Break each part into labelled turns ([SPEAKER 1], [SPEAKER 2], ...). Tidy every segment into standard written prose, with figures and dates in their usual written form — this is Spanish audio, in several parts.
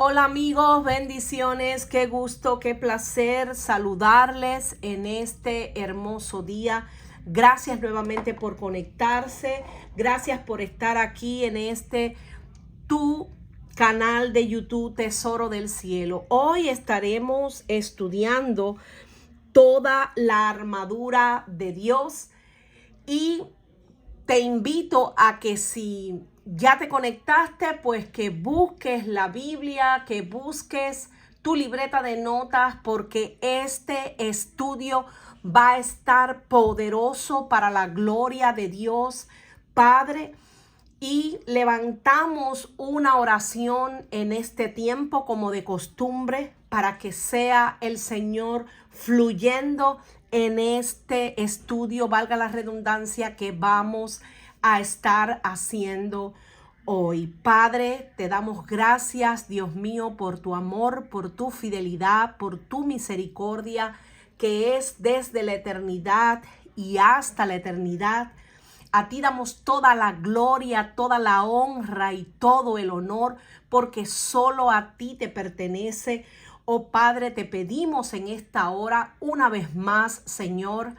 [SPEAKER 1] Hola amigos, bendiciones, qué gusto, qué placer saludarles en este hermoso día. Gracias nuevamente por conectarse, gracias por estar aquí en tu canal de YouTube Tesoro del Cielo. Hoy estaremos estudiando toda la armadura de Dios y te invito a que si ya te conectaste, pues que busques la Biblia, que busques tu libreta de notas, porque este estudio va a estar poderoso para la gloria de Dios Padre. Y levantamos una oración en este tiempo como de costumbre para que sea el Señor fluyendo en este estudio, valga la redundancia, que vamos a estar haciendo hoy. Padre, te damos gracias, Dios mío, por tu amor, por tu fidelidad, por tu misericordia, que es desde la eternidad y hasta la eternidad. A ti damos toda la gloria, toda la honra y todo el honor, porque solo a ti te pertenece. Oh Padre, te pedimos en esta hora una vez más, Señor,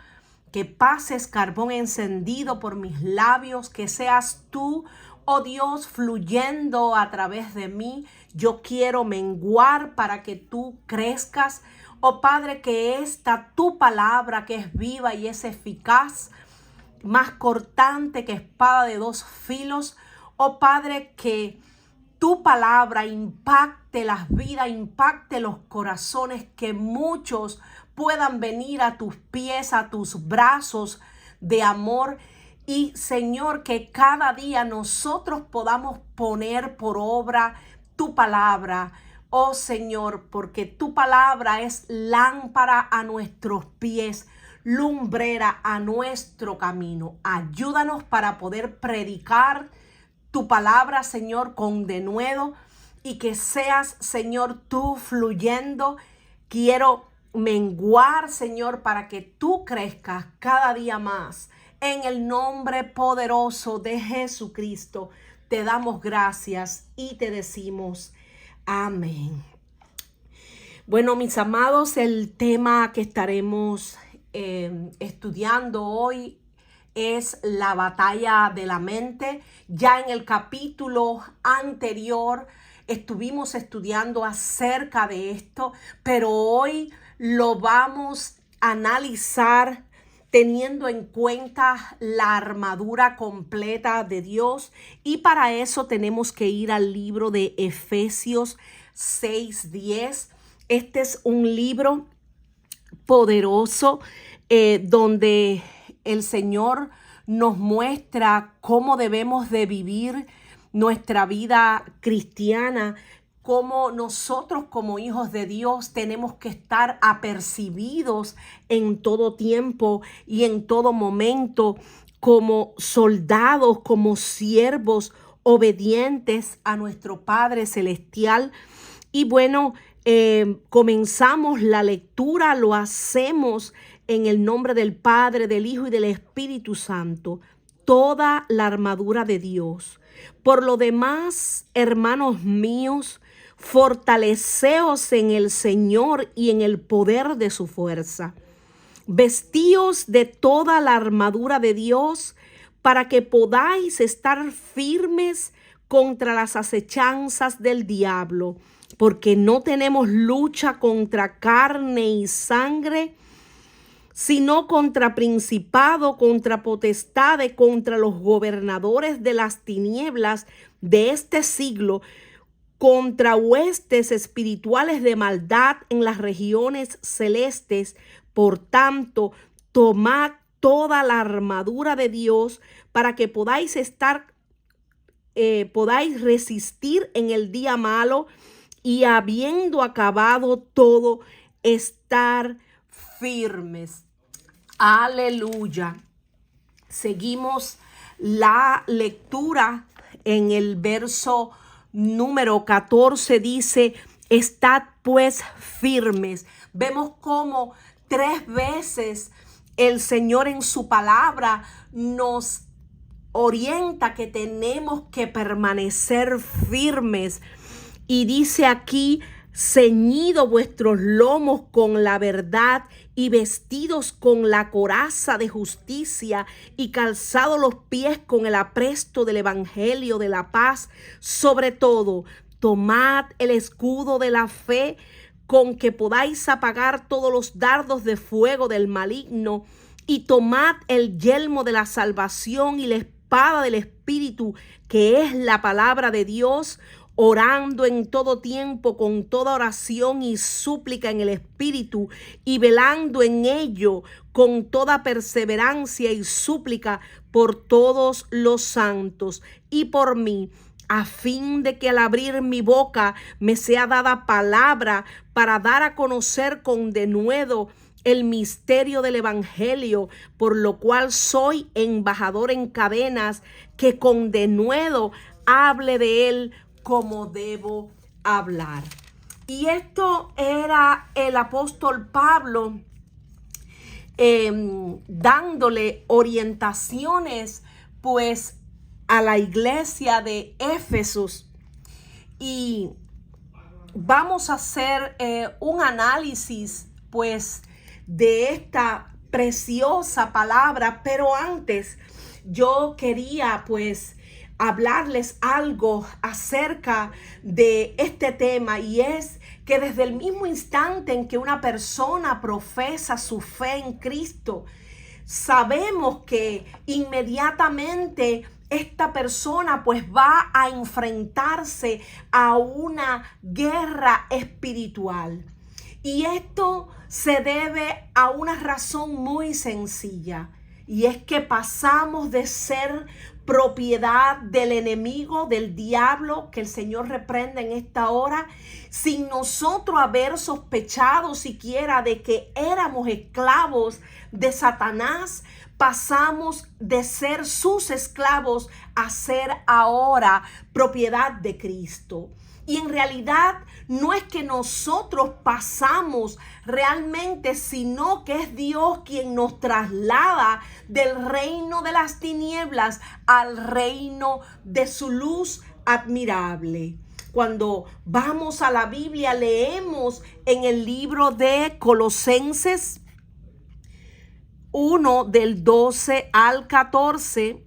[SPEAKER 1] que pases carbón encendido por mis labios, que seas tú, oh Dios, fluyendo a través de mí. Yo quiero menguar para que tú crezcas. Oh Padre, que esta tu palabra, que es viva y es eficaz, más cortante que espada de dos filos, oh Padre, que tu palabra impacte las vidas, impacte los corazones, que muchos puedan venir a tus pies, a tus brazos de amor. Y Señor, que cada día nosotros podamos poner por obra tu palabra, oh Señor, porque tu palabra es lámpara a nuestros pies, lumbrera a nuestro camino. Ayúdanos para poder predicar tu palabra, Señor, con denuedo, y que seas, Señor, tú fluyendo. Quiero menguar, Señor, para que tú crezcas cada día más. En el nombre poderoso de Jesucristo, te damos gracias y te decimos amén. Bueno, mis amados, el tema que estaremos estudiando hoy es la batalla de la mente. Ya en el capítulo anterior estuvimos estudiando acerca de esto, pero hoy lo vamos a analizar teniendo en cuenta la armadura completa de Dios, y para eso tenemos que ir al libro de Efesios 6:10. Este es un libro poderoso donde el Señor nos muestra cómo debemos de vivir nuestra vida cristiana, cómo nosotros como hijos de Dios tenemos que estar apercibidos en todo tiempo y en todo momento, como soldados, como siervos obedientes a nuestro Padre Celestial. Y bueno, comenzamos la lectura, lo hacemos en el nombre del Padre, del Hijo y del Espíritu Santo. Toda la armadura de Dios. Por lo demás, hermanos míos, fortaleceos en el Señor y en el poder de su fuerza. Vestíos de toda la armadura de Dios para que podáis estar firmes contra las acechanzas del diablo, porque no tenemos lucha contra carne y sangre, sino contra principado, contra potestades, contra los gobernadores de las tinieblas de este siglo, contra huestes espirituales de maldad en las regiones celestes. Por tanto, tomad toda la armadura de Dios para que podáis resistir en el día malo, y habiendo acabado todo, estar firmes. Aleluya. Seguimos la lectura en el verso número 14. Dice: estad pues firmes. Vemos cómo 3 veces el Señor en su palabra nos orienta que tenemos que permanecer firmes. Y dice aquí, ceñido vuestros lomos con la verdad y vestidos con la coraza de justicia y calzados los pies con el apresto del evangelio de la paz. Sobre todo, tomad el escudo de la fe con que podáis apagar todos los dardos de fuego del maligno, y tomad el yelmo de la salvación y la espada del Espíritu, que es la palabra de Dios, orando en todo tiempo con toda oración y súplica en el Espíritu, y velando en ello con toda perseverancia y súplica por todos los santos y por mí, a fin de que al abrir mi boca me sea dada palabra para dar a conocer con denuedo el misterio del evangelio, por lo cual soy embajador en cadenas, que con denuedo hable de él como debo hablar. Y esto era el apóstol Pablo dándole orientaciones pues a la iglesia de Éfeso. Y vamos a hacer un análisis pues de esta preciosa palabra, pero antes yo quería pues hablarles algo acerca de este tema, y es que desde el mismo instante en que una persona profesa su fe en Cristo, sabemos que inmediatamente esta persona pues va a enfrentarse a una guerra espiritual. Y esto se debe a una razón muy sencilla, y es que pasamos de ser propiedad del enemigo, del diablo, que el Señor reprenda en esta hora, sin nosotros haber sospechado siquiera de que éramos esclavos de Satanás. Pasamos de ser sus esclavos a ser ahora propiedad de Cristo. Y en realidad no es que nosotros pasamos realmente, sino que es Dios quien nos traslada del reino de las tinieblas al reino de su luz admirable. Cuando vamos a la Biblia, leemos en el libro de Colosenses 1 del 12 al 14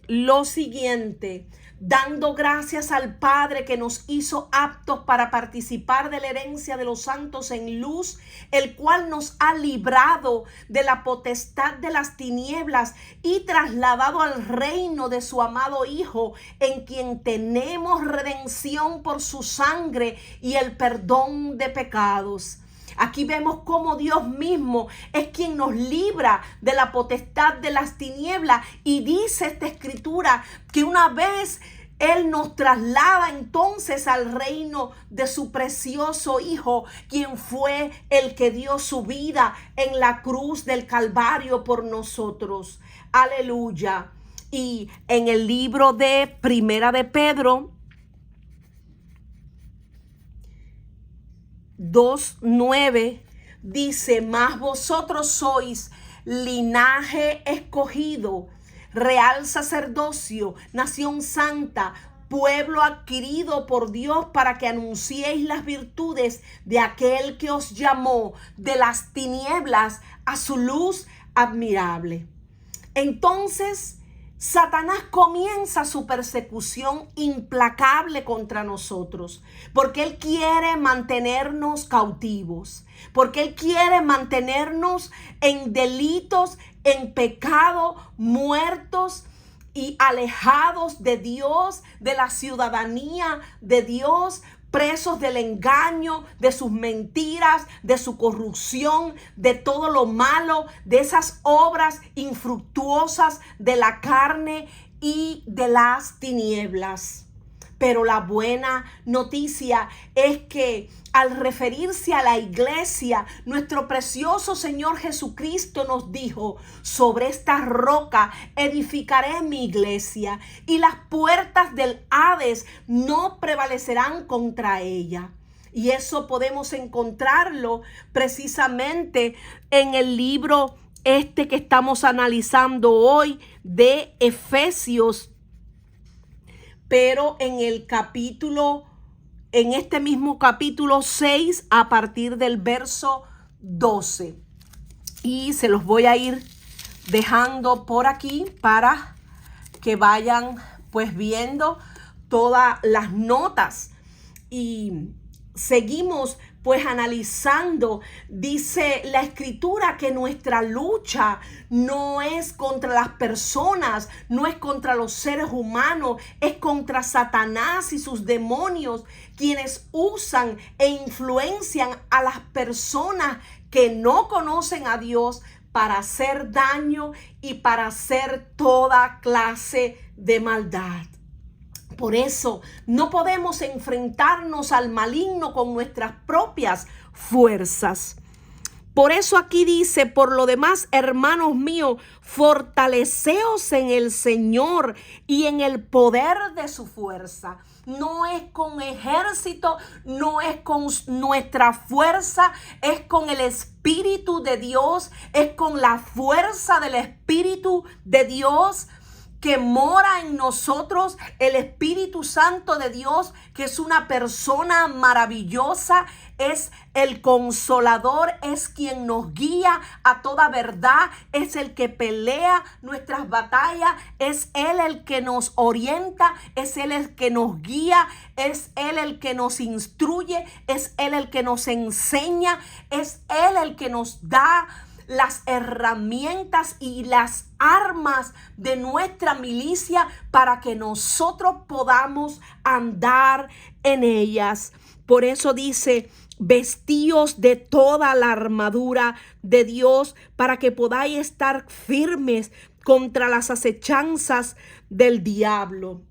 [SPEAKER 1] lo siguiente: dando gracias al Padre que nos hizo aptos para participar de la herencia de los santos en luz, el cual nos ha librado de la potestad de las tinieblas y trasladado al reino de su amado Hijo, en quien tenemos redención por su sangre y el perdón de pecados. Aquí vemos cómo Dios mismo es quien nos libra de la potestad de las tinieblas, y dice esta escritura que una vez Él nos traslada entonces al reino de su precioso Hijo, quien fue el que dio su vida en la cruz del Calvario por nosotros. Aleluya. Y en el libro de Primera de Pedro 2:9 dice: mas vosotros sois linaje escogido, real sacerdocio, nación santa, pueblo adquirido por Dios, para que anunciéis las virtudes de aquel que os llamó de las tinieblas a su luz admirable. Entonces Satanás comienza su persecución implacable contra nosotros, porque él quiere mantenernos cautivos, porque él quiere mantenernos en delitos, en pecado, muertos y alejados de Dios, de la ciudadanía de Dios, presos del engaño, de sus mentiras, de su corrupción, de todo lo malo, de esas obras infructuosas de la carne y de las tinieblas. Pero la buena noticia es que al referirse a la iglesia, nuestro precioso Señor Jesucristo nos dijo: sobre esta roca edificaré mi iglesia, y las puertas del Hades no prevalecerán contra ella. Y eso podemos encontrarlo precisamente en el libro que estamos analizando hoy, de Efesios, pero en el capítulo en este mismo capítulo 6 a partir del verso 12. Y se los voy a ir dejando por aquí para que vayan pues viendo todas las notas. Y seguimos pues analizando. Dice la escritura que nuestra lucha no es contra las personas, no es contra los seres humanos, es contra Satanás y sus demonios, quienes usan e influencian a las personas que no conocen a Dios para hacer daño y para hacer toda clase de maldad. Por eso no podemos enfrentarnos al maligno con nuestras propias fuerzas. Por eso aquí dice: por lo demás, hermanos míos, fortaleceos en el Señor y en el poder de su fuerza. No es con ejército, no es con nuestra fuerza, es con el Espíritu de Dios, es con la fuerza del Espíritu de Dios que mora en nosotros, el Espíritu Santo de Dios, que es una persona maravillosa, es el consolador, es quien nos guía a toda verdad, es el que pelea nuestras batallas, es Él el que nos orienta, es Él el que nos guía, es Él el que nos instruye, es Él el que nos enseña, es Él el que nos da las herramientas y las armas de nuestra milicia para que nosotros podamos andar en ellas. Por eso dice: vestíos de toda la armadura de Dios para que podáis estar firmes contra las acechanzas del diablo.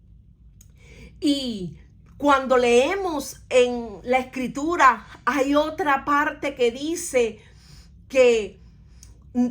[SPEAKER 1] Y cuando leemos en la escritura, hay otra parte que dice que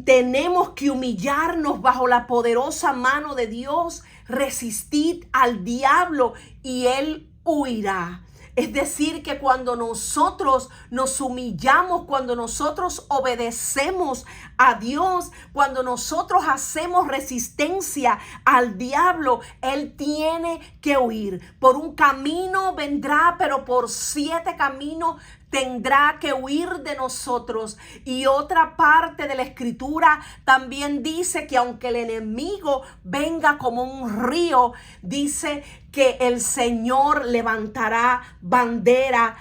[SPEAKER 1] tenemos que humillarnos bajo la poderosa mano de Dios, resistid al diablo y él huirá. Es decir, que cuando nosotros nos humillamos, cuando nosotros obedecemos a Dios, cuando nosotros hacemos resistencia al diablo, Él tiene que huir. Por un camino vendrá, pero por 7 caminos tendrá que huir de nosotros. Y otra parte de la escritura también dice que aunque el enemigo venga como un río, dice que el Señor levantará bandera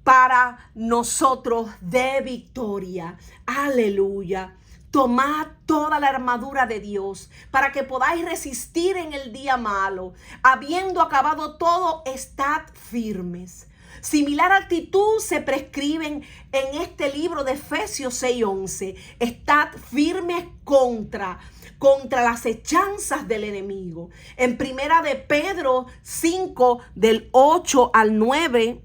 [SPEAKER 1] para nosotros de victoria. Aleluya. Tomad toda la armadura de Dios para que podáis resistir en el día malo. Habiendo acabado todo, estad firmes. Similar actitud se prescriben en este libro de Efesios 6:11. Estad firmes contra las acechanzas del enemigo. En primera de Pedro 5 del 8 al 9.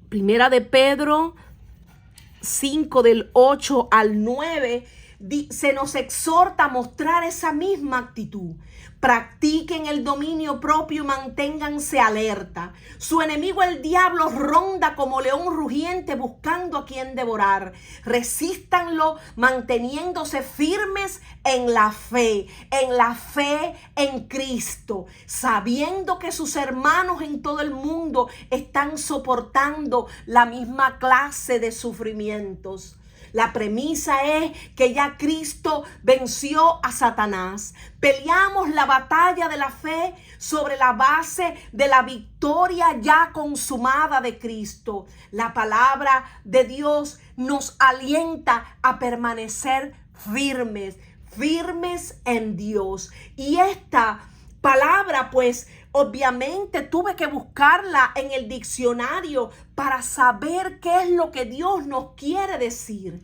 [SPEAKER 1] Primera de Pedro 5 del 8 al 9. Se nos exhorta a mostrar esa misma actitud. Practiquen el dominio propio y manténganse alerta. Su enemigo el diablo ronda como león rugiente buscando a quien devorar. Resístanlo manteniéndose firmes en la fe en Cristo, sabiendo que sus hermanos en todo el mundo están soportando la misma clase de sufrimientos. La premisa es que ya Cristo venció a Satanás. Peleamos la batalla de la fe sobre la base de la victoria ya consumada de Cristo. La palabra de Dios nos alienta a permanecer firmes en Dios. Y esta palabra, pues, obviamente tuve que buscarla en el diccionario para saber qué es lo que Dios nos quiere decir.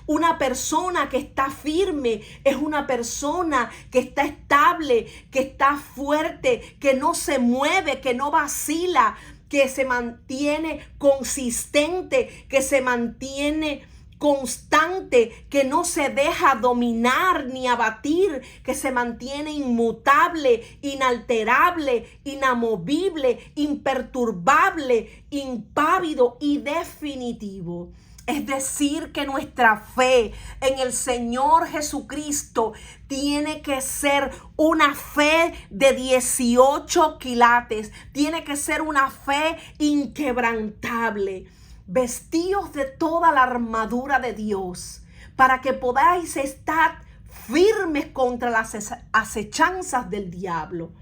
[SPEAKER 1] Una persona que está firme es una persona que está estable, que está fuerte, que no se mueve, que no vacila, que se mantiene consistente, que se mantiene constante, que no se deja dominar ni abatir, que se mantiene inmutable, inalterable, inamovible, imperturbable, impávido y definitivo. Es decir, que nuestra fe en el Señor Jesucristo tiene que ser una fe de 18 quilates, tiene que ser una fe inquebrantable. Vestíos de toda la armadura de Dios para que podáis estar firmes contra las acechanzas del diablo.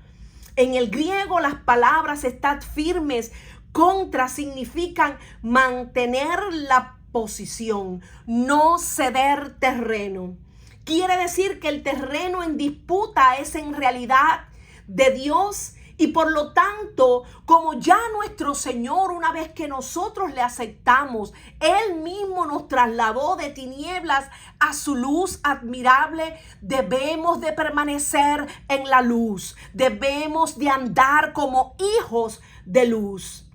[SPEAKER 1] En el griego las palabras "estar firmes" contra significan mantener la posición, no ceder terreno. Quiere decir que el terreno en disputa es en realidad de Dios, y por lo tanto, como ya nuestro Señor, una vez que nosotros le aceptamos, Él mismo nos trasladó de tinieblas a su luz admirable, debemos de permanecer en la luz, debemos de andar como hijos de luz.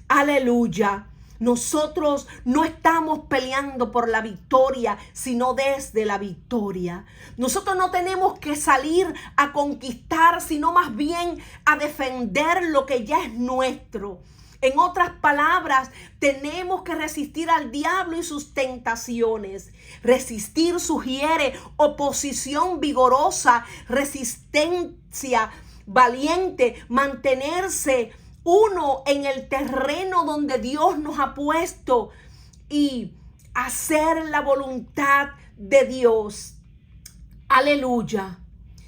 [SPEAKER 1] Aleluya. Nosotros no estamos peleando por la victoria, sino desde la victoria. Nosotros no tenemos que salir a conquistar, sino más bien a defender lo que ya es nuestro. En otras palabras, tenemos que resistir al diablo y sus tentaciones. Resistir sugiere oposición vigorosa, resistencia valiente, mantenerse uno en el terreno donde Dios nos ha puesto y hacer la voluntad de Dios. Aleluya.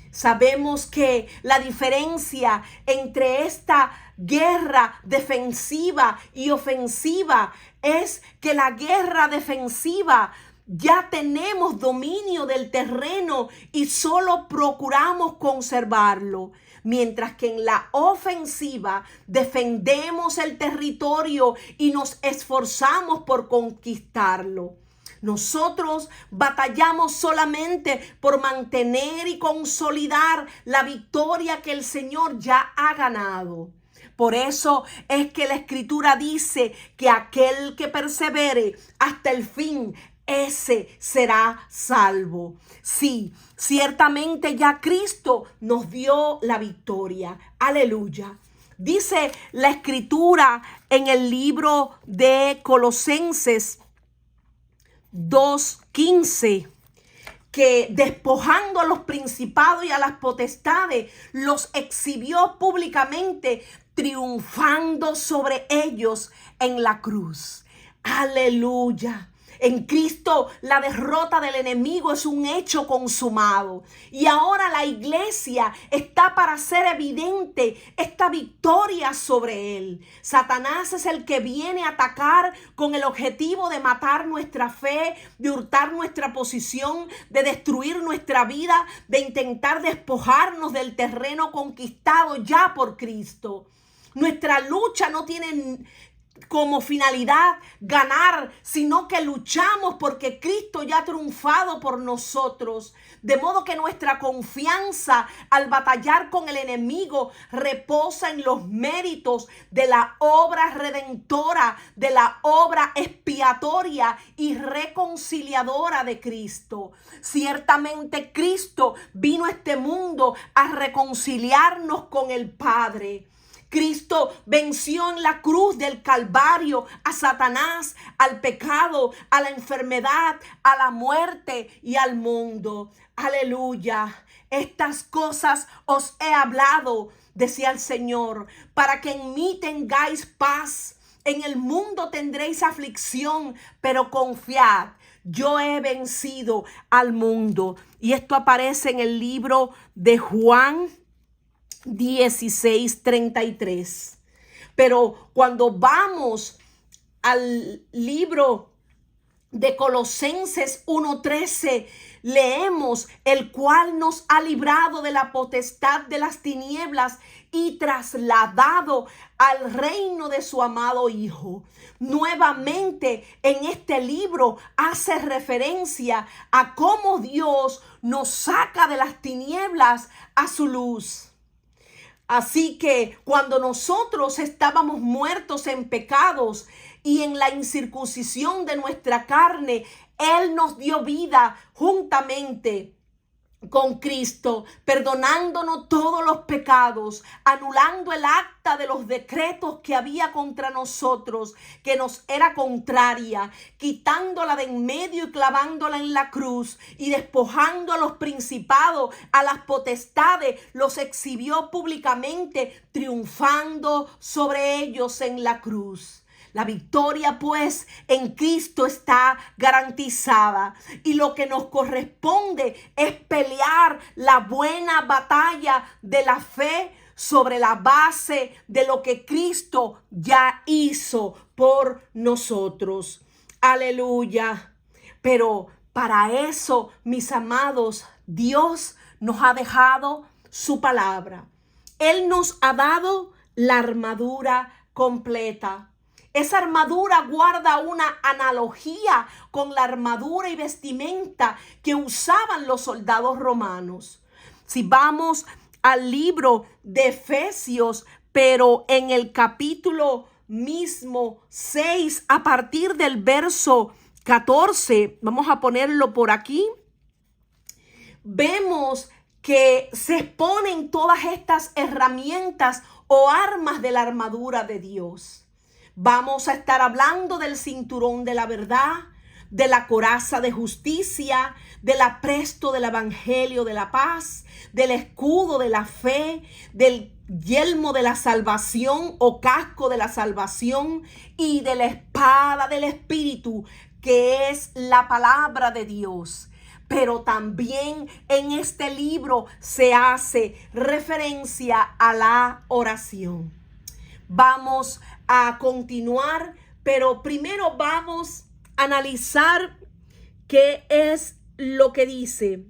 [SPEAKER 1] Sabemos que la diferencia entre esta guerra defensiva y ofensiva es que la guerra defensiva ya tenemos dominio del terreno y solo procuramos conservarlo. Mientras que en la ofensiva defendemos el territorio y nos esforzamos por conquistarlo. Nosotros batallamos solamente por mantener y consolidar la victoria que el Señor ya ha ganado. Por eso es que la Escritura dice que aquel que persevere hasta el fin, ese será salvo. Sí, ciertamente ya Cristo nos dio la victoria. Aleluya. Dice la Escritura en el libro de Colosenses 2:15 que despojando a los principados y a las potestades, los exhibió públicamente, triunfando sobre ellos en la cruz. Aleluya. En Cristo la derrota del enemigo es un hecho consumado. Y ahora la iglesia está para hacer evidente esta victoria sobre él. Satanás es el que viene a atacar con el objetivo de matar nuestra fe, de hurtar nuestra posición, de destruir nuestra vida, de intentar despojarnos del terreno conquistado ya por Cristo. Nuestra lucha no tiene como finalidad ganar, sino que luchamos porque Cristo ya ha triunfado por nosotros. De modo que nuestra confianza al batallar con el enemigo reposa en los méritos de la obra redentora, de la obra expiatoria y reconciliadora de Cristo. Ciertamente Cristo vino a este mundo a reconciliarnos con el Padre. Cristo venció en la cruz del Calvario a Satanás, al pecado, a la enfermedad, a la muerte y al mundo. Aleluya. Estas cosas os he hablado, decía el Señor, para que en mí tengáis paz. En el mundo tendréis aflicción, pero confiad, yo he vencido al mundo. Y esto aparece en el libro de Juan 16:33. Pero cuando vamos al libro de Colosenses 1:13, leemos: el cual nos ha librado de la potestad de las tinieblas y trasladado al reino de su amado Hijo. Nuevamente en este libro hace referencia a cómo Dios nos saca de las tinieblas a su luz. Así que cuando nosotros estábamos muertos en pecados y en la incircuncisión de nuestra carne, Él nos dio vida juntamente con Cristo, perdonándonos todos los pecados, anulando el acta de los decretos que había contra nosotros, que nos era contraria, quitándola de en medio y clavándola en la cruz, y despojando a los principados, a las potestades, los exhibió públicamente, triunfando sobre ellos en la cruz. La victoria, pues, en Cristo está garantizada, y lo que nos corresponde es pelear la buena batalla de la fe sobre la base de lo que Cristo ya hizo por nosotros. Aleluya. Pero para eso, mis amados, Dios nos ha dejado su palabra. Él nos ha dado la armadura completa. Esa armadura guarda una analogía con la armadura y vestimenta que usaban los soldados romanos. Si vamos al libro de Efesios, pero en el capítulo mismo 6, a partir del verso 14, vamos a ponerlo por aquí, vemos que se exponen todas estas herramientas o armas de la armadura de Dios. Vamos a estar hablando del cinturón de la verdad, de la coraza de justicia, del apresto del evangelio de la paz, del escudo de la fe, del yelmo de la salvación o casco de la salvación y de la espada del Espíritu, que es la palabra de Dios. Pero también en este libro se hace referencia a la oración. Vamos a continuar, pero primero vamos a analizar qué es lo que dice.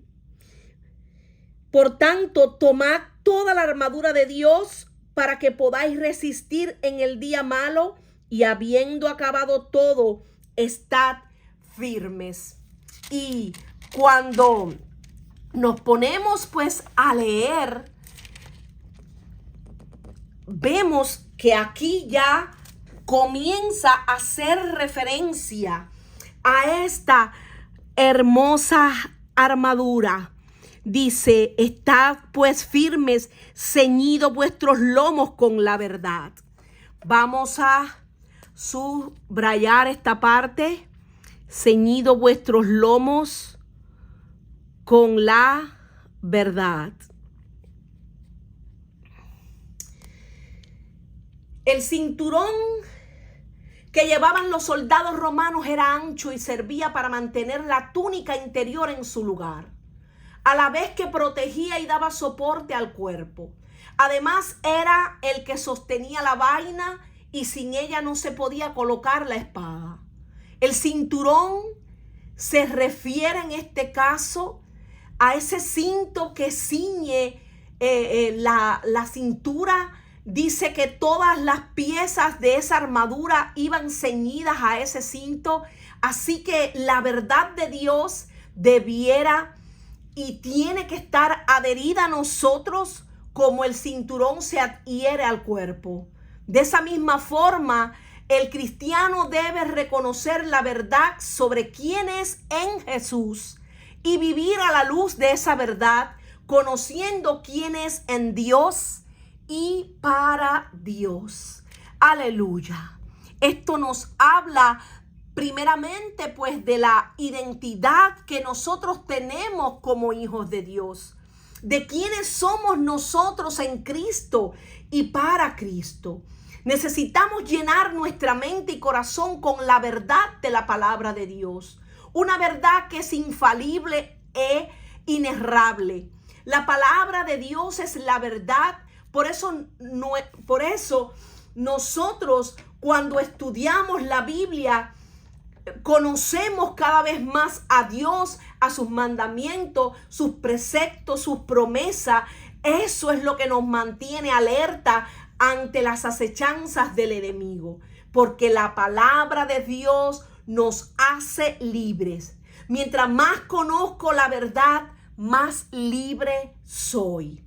[SPEAKER 1] Por tanto, tomad toda la armadura de Dios para que podáis resistir en el día malo, y habiendo acabado todo, estad firmes. Y cuando nos ponemos pues a leer, vemos que aquí ya comienza a hacer referencia a esta hermosa armadura. Dice: estad pues firmes, ceñidos vuestros lomos con la verdad. Vamos a subrayar esta parte: ceñidos vuestros lomos con la verdad. El cinturón que llevaban los soldados romanos era ancho y servía para mantener la túnica interior en su lugar, a la vez que protegía y daba soporte al cuerpo. Además, era el que sostenía la vaina, y sin ella no se podía colocar la espada. El cinturón se refiere en este caso a ese cinto que ciñe la cintura. Dice que todas las piezas de esa armadura iban ceñidas a ese cinto. Así que la verdad de Dios debiera y tiene que estar adherida a nosotros como el cinturón se adhiere al cuerpo. De esa misma forma, el cristiano debe reconocer la verdad sobre quién es en Jesús y vivir a la luz de esa verdad, conociendo quién es en Dios y para Dios. Aleluya. Esto nos habla primeramente pues de la identidad que nosotros tenemos como hijos de Dios, de quiénes somos nosotros en Cristo y para Cristo. Necesitamos llenar nuestra mente y corazón con la verdad de la palabra de Dios, una verdad que es infalible e inerrable. La palabra de Dios es la verdad. Por eso nosotros, cuando estudiamos la Biblia, conocemos cada vez más a Dios, a sus mandamientos, sus preceptos, sus promesas. Eso es lo que nos mantiene alerta ante las acechanzas del enemigo, porque la palabra de Dios nos hace libres. Mientras más conozco la verdad, más libre soy.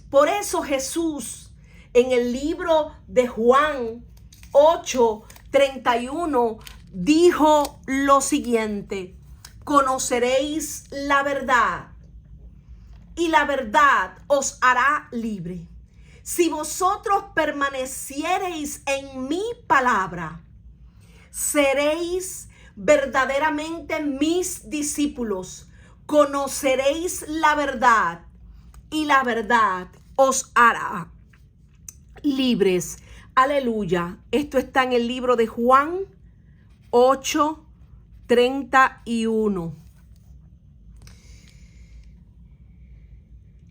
[SPEAKER 1] Por eso Jesús en el libro de Juan 8:31 dijo lo siguiente: conoceréis la verdad y la verdad os hará libre. Si vosotros permaneciereis en mi palabra, seréis verdaderamente mis discípulos. Conoceréis la verdad y la verdad os hará libres. Aleluya. Esto está en el libro de Juan 8:31.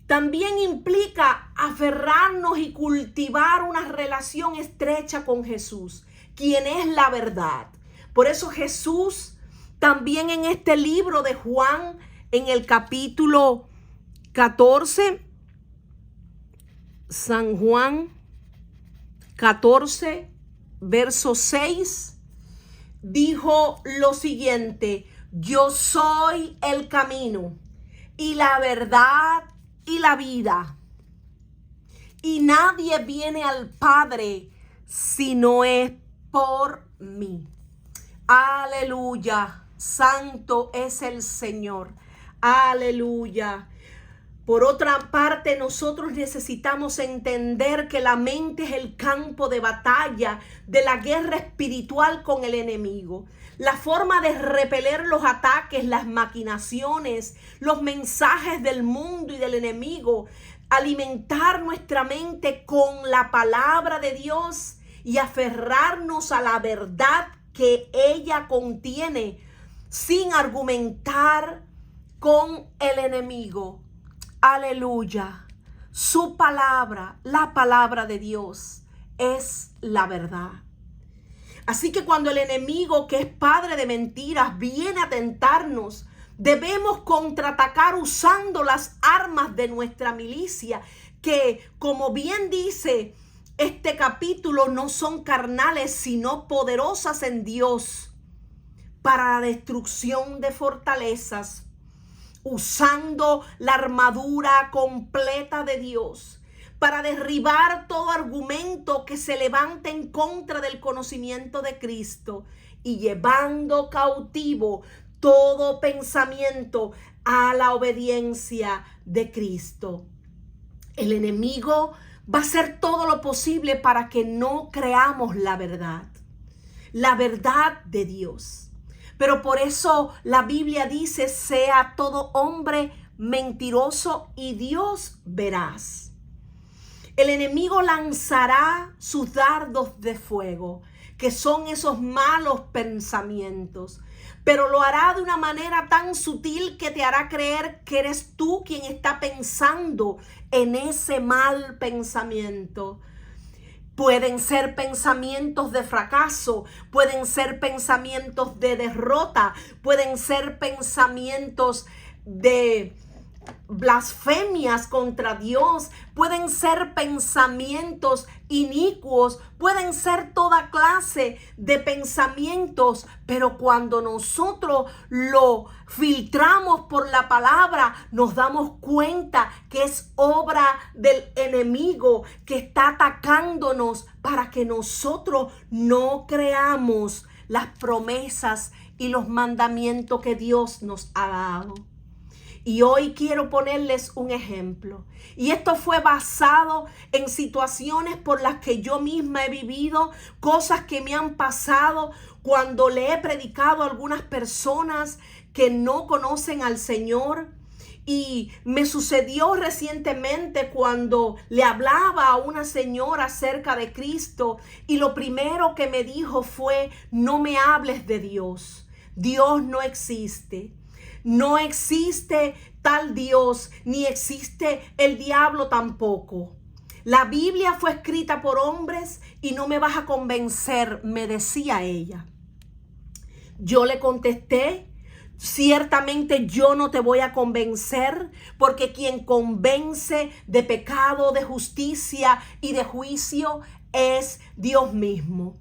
[SPEAKER 1] También implica aferrarnos y cultivar una relación estrecha con Jesús, quien es la verdad. Por eso Jesús también en este libro de Juan, en el capítulo 14, San Juan 14, verso 6, dijo lo siguiente: yo soy el camino y la verdad y la vida, y nadie viene al Padre si no es por mí. Aleluya, santo es el Señor. Aleluya. Por otra parte, nosotros necesitamos entender que la mente es el campo de batalla de la guerra espiritual con el enemigo. La forma de repeler los ataques, las maquinaciones, los mensajes del mundo y del enemigo, alimentar nuestra mente con la palabra de Dios y aferrarnos a la verdad que ella contiene sin argumentar con el enemigo. Aleluya. Su palabra, la palabra de Dios, es la verdad. Así que cuando el enemigo, que es padre de mentiras, viene a tentarnos, debemos contraatacar usando las armas de nuestra milicia, que, como bien dice este capítulo, no son carnales, sino poderosas en Dios para la destrucción de fortalezas, usando la armadura completa de Dios para derribar todo argumento que se levante en contra del conocimiento de Cristo y llevando cautivo todo pensamiento a la obediencia de Cristo. El enemigo va a hacer todo lo posible para que no creamos la verdad de Dios. Pero por eso la Biblia dice: sea todo hombre mentiroso y Dios veraz. El enemigo lanzará sus dardos de fuego, que son esos malos pensamientos, pero lo hará de una manera tan sutil que te hará creer que eres tú quien está pensando en ese mal pensamiento. Pueden ser pensamientos de fracaso, pueden ser pensamientos de derrota, pueden ser pensamientos de blasfemias contra Dios, pueden ser pensamientos inicuos, pueden ser toda clase de pensamientos, pero cuando nosotros lo filtramos por la palabra, nos damos cuenta que es obra del enemigo que está atacándonos para que nosotros no creamos las promesas y los mandamientos que Dios nos ha dado. Y hoy quiero ponerles un ejemplo. Y esto fue basado en situaciones por las que yo misma he vivido, cosas que me han pasado cuando le he predicado a algunas personas que no conocen al Señor. Y me sucedió recientemente cuando le hablaba a una señora acerca de Cristo. Y lo primero que me dijo fue: no me hables de Dios. Dios no existe. No existe tal Dios, ni existe el diablo tampoco. La Biblia fue escrita por hombres y no me vas a convencer, me decía ella. Yo le contesté: ciertamente yo no te voy a convencer, porque quien convence de pecado, de justicia y de juicio es Dios mismo.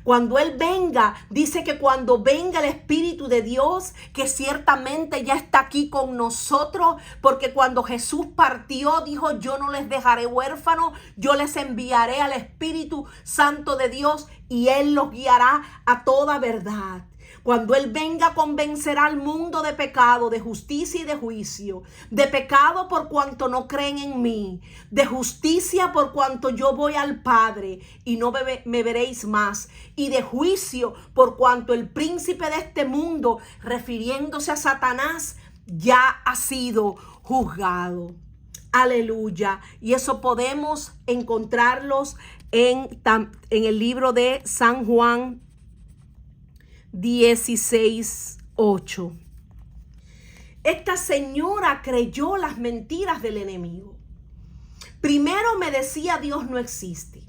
[SPEAKER 1] Cuando Él venga, dice que cuando venga el Espíritu de Dios, que ciertamente ya está aquí con nosotros, porque cuando Jesús partió, dijo: yo no les dejaré huérfanos, yo les enviaré al Espíritu Santo de Dios y Él los guiará a toda verdad. Cuando Él venga, convencerá al mundo de pecado, de justicia y de juicio. De pecado por cuanto no creen en mí. De justicia por cuanto yo voy al Padre y no me veréis más. Y de juicio por cuanto el príncipe de este mundo, refiriéndose a Satanás, ya ha sido juzgado. Aleluya. Y eso podemos encontrarlos en el libro de San Juan 16:8. Esta señora creyó las mentiras del enemigo. Primero me decía Dios no existe.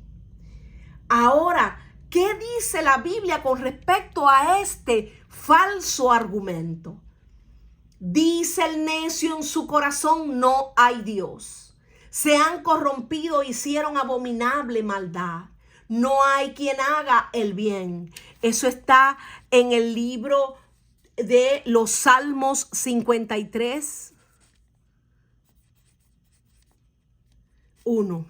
[SPEAKER 1] Ahora, ¿qué dice la Biblia con respecto a este falso argumento? Dice el necio en su corazón, no hay Dios. Se han corrompido, hicieron abominable maldad. No hay quien haga el bien. Eso está en el libro de los Salmos 53:1.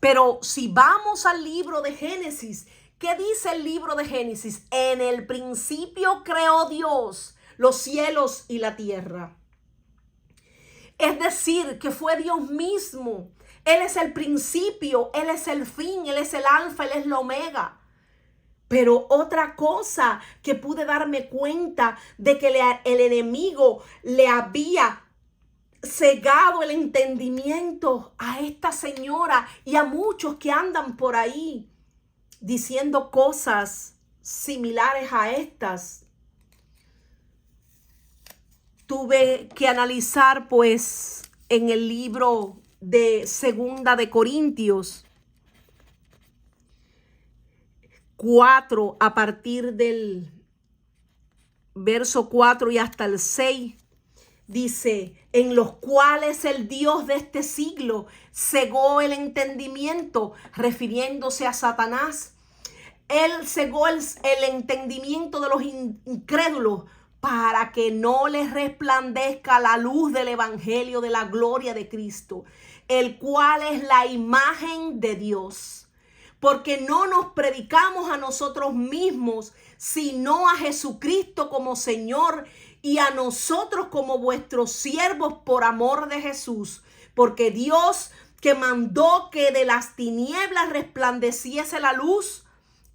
[SPEAKER 1] Pero si vamos al libro de Génesis, ¿qué dice el libro de Génesis? En el principio creó Dios los cielos y la tierra. Es decir, que fue Dios mismo. Él es el principio, Él es el fin, Él es el alfa, Él es la omega. Pero otra cosa que pude darme cuenta de que el enemigo le había cegado el entendimiento a esta señora y a muchos que andan por ahí diciendo cosas similares a estas. Tuve que analizar pues en el libro de Segunda de Corintios 4, a partir del verso 4 y hasta el 6, dice, en los cuales el Dios de este siglo cegó el entendimiento, refiriéndose a Satanás. Él cegó el entendimiento de los incrédulos para que no les resplandezca la luz del evangelio de la gloria de Cristo, el cual es la imagen de Dios. Porque no nos predicamos a nosotros mismos, sino a Jesucristo como Señor y a nosotros como vuestros siervos por amor de Jesús. Porque Dios, que mandó que de las tinieblas resplandeciese la luz,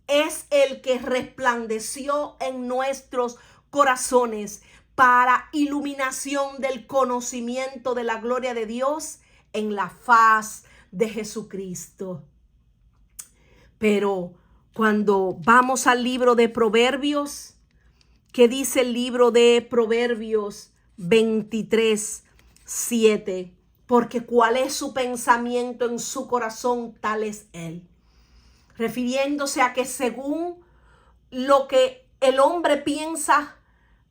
[SPEAKER 1] es el que resplandeció en nuestros corazones para iluminación del conocimiento de la gloria de Dios en la faz de Jesucristo. Pero cuando vamos al libro de Proverbios, ¿qué dice el libro de Proverbios 23:7? Porque cuál es su pensamiento en su corazón, tal es él. Refiriéndose a que según lo que el hombre piensa,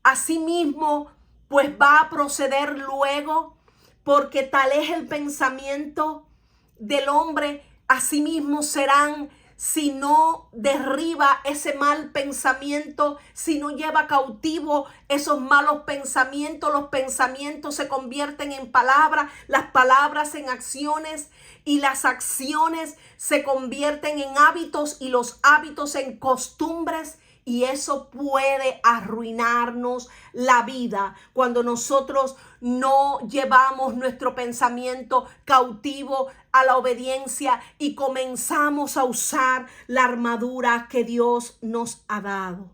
[SPEAKER 1] así mismo pues va a proceder luego, porque tal es el pensamiento del hombre, así mismo serán. Si no derriba ese mal pensamiento, si no lleva cautivo esos malos pensamientos, los pensamientos se convierten en palabras, las palabras en acciones y las acciones se convierten en hábitos y los hábitos en costumbres. Y eso puede arruinarnos la vida cuando nosotros no llevamos nuestro pensamiento cautivo a la obediencia y comenzamos a usar la armadura que Dios nos ha dado.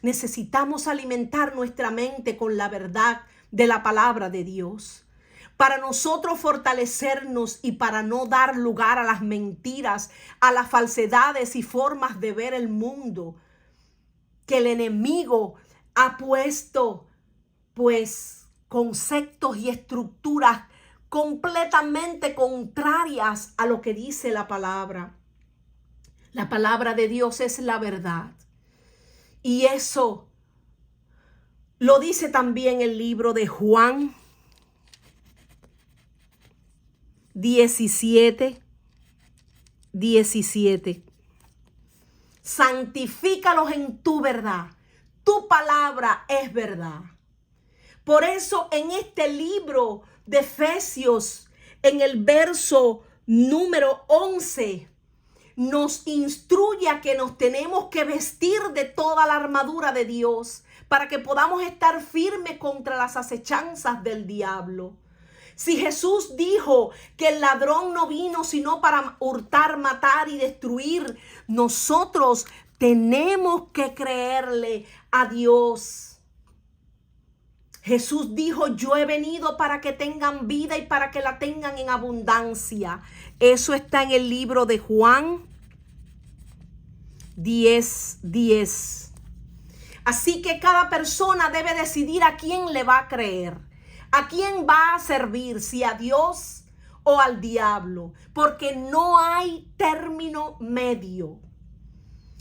[SPEAKER 1] Necesitamos alimentar nuestra mente con la verdad de la palabra de Dios, para nosotros fortalecernos y para no dar lugar a las mentiras, a las falsedades y formas de ver el mundo que el enemigo ha puesto, pues, conceptos y estructuras completamente contrarias a lo que dice la palabra. La palabra de Dios es la verdad. Y eso lo dice también el libro de Juan 17:17. Santifícalos en tu verdad. Tu palabra es verdad. Por eso en este libro de Efesios, en el verso número 11, nos instruye a que nos tenemos que vestir de toda la armadura de Dios para que podamos estar firmes contra las acechanzas del diablo. Si Jesús dijo que el ladrón no vino sino para hurtar, matar y destruir, nosotros tenemos que creerle a Dios. Jesús dijo: yo he venido para que tengan vida y para que la tengan en abundancia. Eso está en el libro de Juan 10:10. Así que cada persona debe decidir a quién le va a creer, a quién va a servir, si a Dios o al diablo, porque no hay término medio.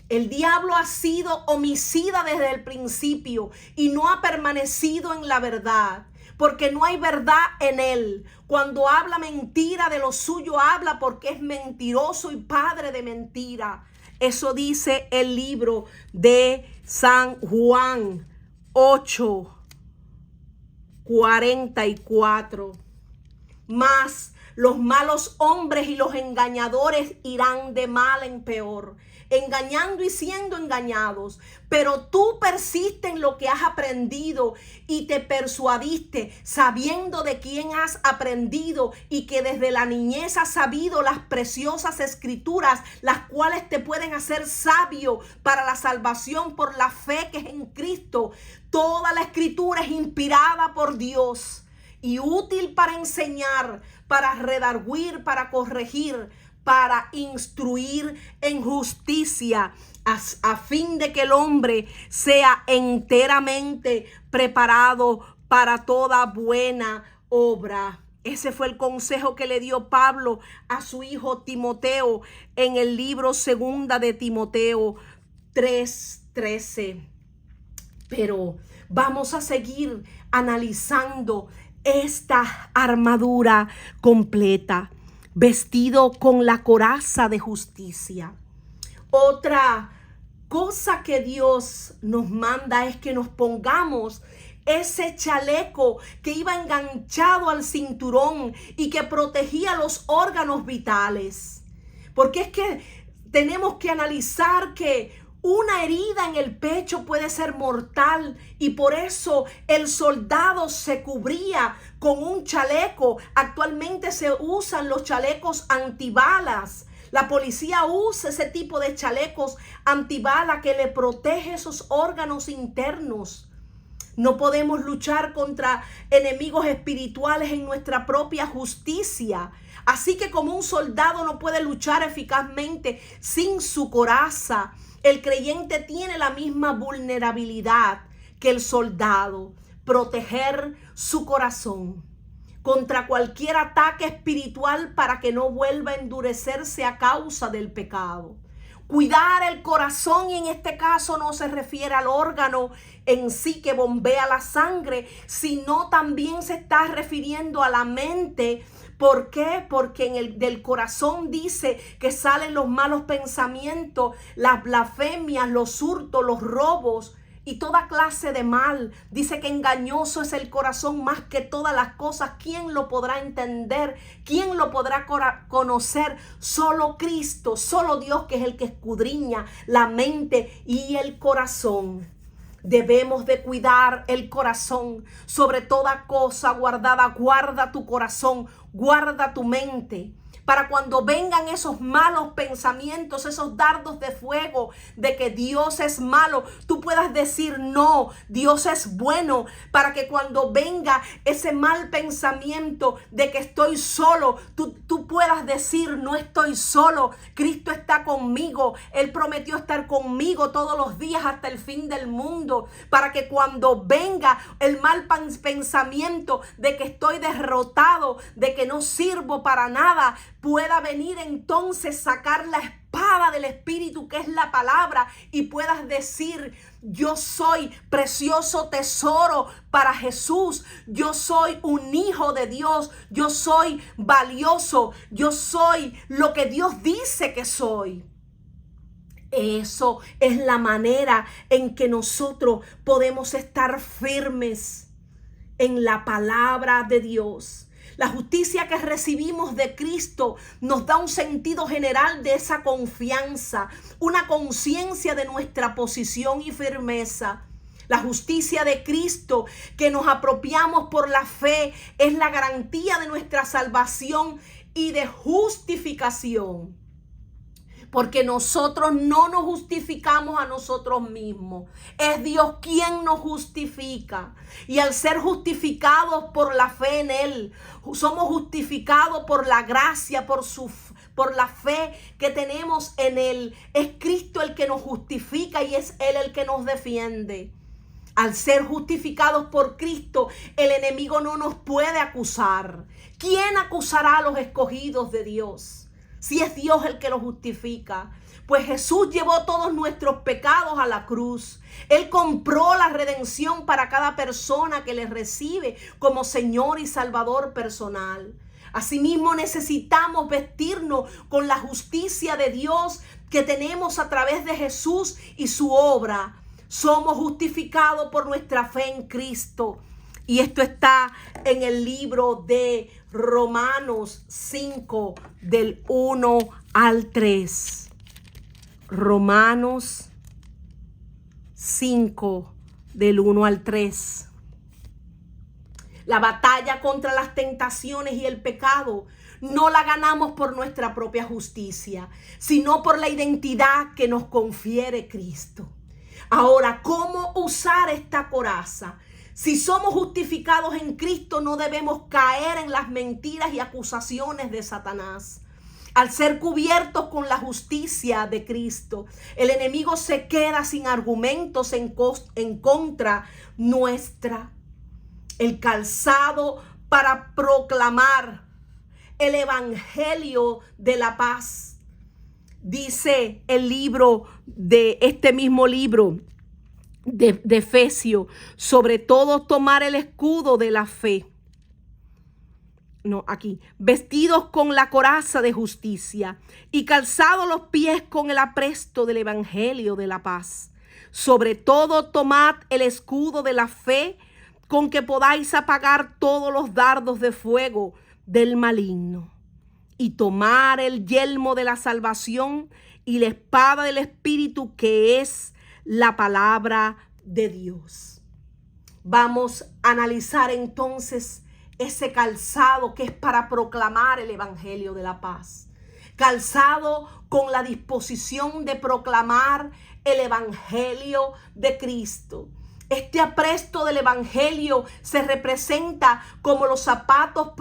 [SPEAKER 1] El diablo ha sido homicida desde el principio y no ha permanecido en la verdad, porque no hay verdad en él. Cuando habla mentira, de lo suyo habla, porque es mentiroso y padre de mentira. Eso dice el libro de San Juan 8:44. Mas los malos hombres y los engañadores irán de mal en peor, engañando y siendo engañados. Pero tú persiste en lo que has aprendido y te persuadiste, sabiendo de quién has aprendido y que desde la niñez has sabido las preciosas escrituras, las cuales te pueden hacer sabio para la salvación por la fe que es en Cristo. Toda la escritura es inspirada por Dios y útil para enseñar, para redarguir, para corregir, para instruir en justicia, a fin de que el hombre sea enteramente preparado para toda buena obra. Ese fue el consejo que le dio Pablo a su hijo Timoteo en el libro 2 de Timoteo 3:13. Pero vamos a seguir analizando esta armadura completa, vestido con la coraza de justicia. Otra cosa que Dios nos manda es que nos pongamos ese chaleco que iba enganchado al cinturón y que protegía los órganos vitales. Porque es que tenemos que analizar que una herida en el pecho puede ser mortal y por eso el soldado se cubría con un chaleco. Actualmente se usan los chalecos antibalas. La policía usa ese tipo de chalecos antibala que le protege esos órganos internos. No podemos luchar contra enemigos espirituales en nuestra propia justicia. Así que como un soldado no puede luchar eficazmente sin su coraza, el creyente tiene la misma vulnerabilidad que el soldado: proteger su corazón contra cualquier ataque espiritual para que no vuelva a endurecerse a causa del pecado. Cuidar el corazón, y en este caso no se refiere al órgano en sí que bombea la sangre, sino también se está refiriendo a la mente. ¿Por qué? Porque del corazón dice que salen los malos pensamientos, las blasfemias, los hurtos, los robos y toda clase de mal. Dice que engañoso es el corazón más que todas las cosas. ¿Quién lo podrá entender? ¿Quién lo podrá conocer? Solo Cristo, solo Dios, que es el que escudriña la mente y el corazón. Debemos de cuidar el corazón sobre toda cosa guardada. Guarda tu corazón, guarda tu mente, para cuando vengan esos malos pensamientos, esos dardos de fuego de que Dios es malo, tú puedas decir: no, Dios es bueno. Para que cuando venga ese mal pensamiento de que estoy solo, tú puedas decir: no estoy solo, Cristo está conmigo, Él prometió estar conmigo todos los días hasta el fin del mundo. Para que cuando venga el mal pensamiento de que estoy derrotado, de que no sirvo para nada, pueda venir entonces sacar la espada del Espíritu, que es la palabra, y puedas decir: yo soy precioso tesoro para Jesús, yo soy un hijo de Dios, yo soy valioso, yo soy lo que Dios dice que soy. Eso es la manera en que nosotros podemos estar firmes en la palabra de Dios. La justicia que recibimos de Cristo nos da un sentido general de esa confianza, una conciencia de nuestra posición y firmeza. La justicia de Cristo que nos apropiamos por la fe es la garantía de nuestra salvación y de justificación. Porque nosotros no nos justificamos a nosotros mismos. Es Dios quien nos justifica. Y al ser justificados por la fe en Él, somos justificados por la gracia, por la fe que tenemos en Él. Es Cristo el que nos justifica y es Él el que nos defiende. Al ser justificados por Cristo, el enemigo no nos puede acusar. ¿Quién acusará a los escogidos de Dios? Si es Dios el que los justifica. Pues Jesús llevó todos nuestros pecados a la cruz. Él compró la redención para cada persona que le recibe como Señor y Salvador personal. Asimismo, necesitamos vestirnos con la justicia de Dios que tenemos a través de Jesús y su obra. Somos justificados por nuestra fe en Cristo. Y esto está en el libro de Romanos 5, del 1 al 3. Romanos 5, del 1 al 3. La batalla contra las tentaciones y el pecado no la ganamos por nuestra propia justicia, sino por la identidad que nos confiere Cristo. Ahora, ¿cómo usar esta coraza? Si somos justificados en Cristo, no debemos caer en las mentiras y acusaciones de Satanás. Al ser cubiertos con la justicia de Cristo, el enemigo se queda sin argumentos en contra nuestra. El calzado para proclamar el evangelio de la paz. Dice el libro de este mismo libro de Efesios, sobre todo tomar el escudo de la fe. No, aquí, vestidos con la coraza de justicia y calzados los pies con el apresto del evangelio de la paz. Sobre todo tomad el escudo de la fe con que podáis apagar todos los dardos de fuego del maligno. Y tomar el yelmo de la salvación y la espada del Espíritu, que es la palabra de Dios. Vamos a analizar entonces ese calzado que es para proclamar el evangelio de la paz. Calzado con la disposición de proclamar el evangelio de Cristo. Este apresto del evangelio se representa como los zapatos